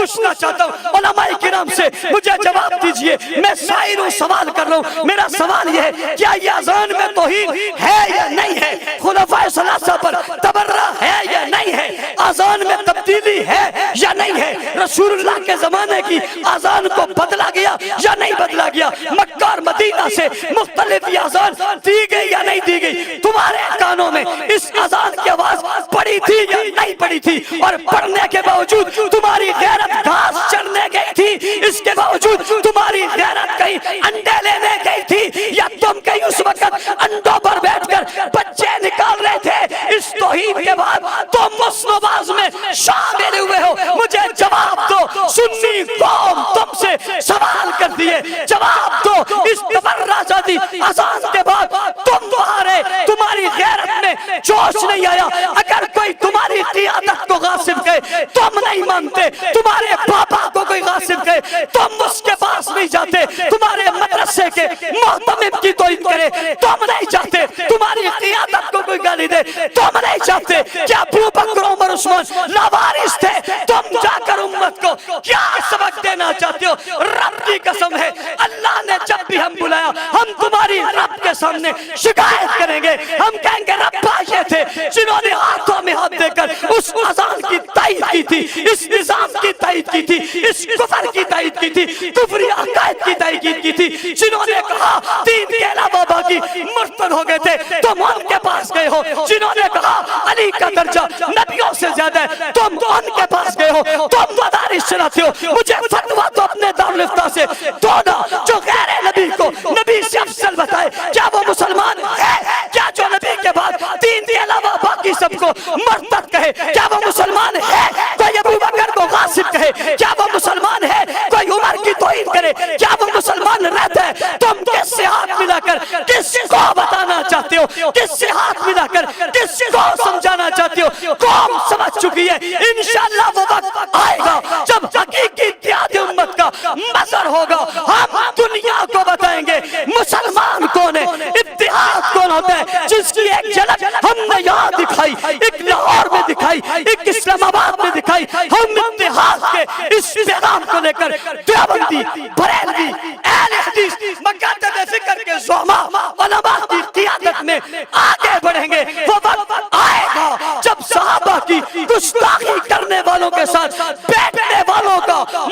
پوچھنا چاہتا ہوں علماء کرام سے، مجھے جواب دیجئے، میں سائروں سوال کر رہا ہوں، میرا سوال یہ ہے کیا یہ اذان میں توہین ہے یا نہیں ہے؟ خلفائے ثلاثہ پر تبرہ ہے یا نہیں ہے؟ اذان میں تبدیلی ہے یا نہیں ہے؟ رسول اللہ کے زمانے کی اذان کو بدلا گیا یا نہیں بدلا گیا؟ مکہ اور مدینہ سے مختلف یہ اذان دی گئی یا نہیں دی گئی؟ تمہارے کانوں میں اس اذان کی آواز پڑی تھی یا نہیں پڑی تھی؟ اور پڑھنے کے باوجود تمہاری غیرت گھاس چرنے گئی تھی، اس کے باوجود تمہاری غیرت کہیں انڈے لینے گئی تھی، یا تم کہیں اس وقت انڈوں پر بیٹھ کر بچے نکال رہے تھے؟ اس توحید کے بعد تم حسن و باز میں شامل ہوئے ہو، مجھے جواب دو۔ سنی قوم تم سے سوال کر دیے، جواب دو۔ اس تبرہ زدی اذان کے بعد تمہاری غیرت میں جوش نہیں آیا؟ اگر کوئی تمہاری قیادت کو غاصب کہے تم نہیں مانتے، تمہارے پاپا کو کوئی غاصب کہے تم اس کے پاس نہیں جاتے، تمہارے مدرسے کے محتمم کی توہین کرے تم نہیں جاتے، تمہاری قیادت کو کوئی گالی دے تم نہیں جاتے؟ کیا ابو بکر عمر عثمان لاوارث تھے؟ تم جا کر امت کو کیا سبق دینا چاہتے ہو؟ رب کی قسم ہے، اللہ نے جب بھی ہم بلایا ہم تمہاری رب کے سامنے شکایت کریں گے، ہم کہیں گے رب یہ تھے جنہوں نے ہاتھوں میں ہاتھ دے کر اس اذان کی تائید کی تھی، اس نظام کی تائید کی تھی، اس کفر کی تائید کی تھی، کفری عقائد کی تائید کی تھی، جنہوں نے کہا دین کے علاوہ باقی مرتد ہو گئے تھے تم ان کے پاس گئے ہو، جنہوں نے کہا علی کا درجہ نبیوں سے زیادہ ہے تم ان کے پاس گئے ہو، تم مدارس چلاتے ہو۔ مجھے فتویٰ تو اپنے دارالفتہ سے دو نا، جو غیر نبی کو نبی سے افضل بتائے کیا وہ مسلمان ہے؟ کیا جو نبی کے بعد دین کے علاوہ باقی سب کو مرتد کہے کیا وہ مسلمان ہے؟ کوئی ابو بکر کو غاصب کہے کیا وہ مسلمان ہے؟ کوئی عمر کی توہین کرے کیا وہ مسلمان رہتا ہے؟ تم کس سے ہاتھ ملا کر کس کو بتانا چاہتے ہو؟ کس سے ہاتھ ملا کر کس کو سمجھانا چاہتے ہو؟ قوم سمجھ چکی ہے، انشاءاللہ وہ وقت آئے گا جب حقیقی اتحاد امت کا مظہر ہوگا، ہم دنیا کو بتائیں گے مسلمان کون ہے، اتحاد کون ہوتا ہے، جس کی ایک جھلک ہم نے یہاں دکھائی، ایک لاہور میں دکھائی، ایک اسلام آباد میں دکھائی۔ ہم اتحاد کے اس پیغام کو لے کر دیوبندی، بریلوی، اہل حدیث، مکاتب فکر کے زعماء علماء کی قیادت میں آگے بڑھیں گے۔ وہ وقت آئے گا جب صحابہ کی گستاخی کرنے والوں کے ساتھ بیٹھنے والوں کا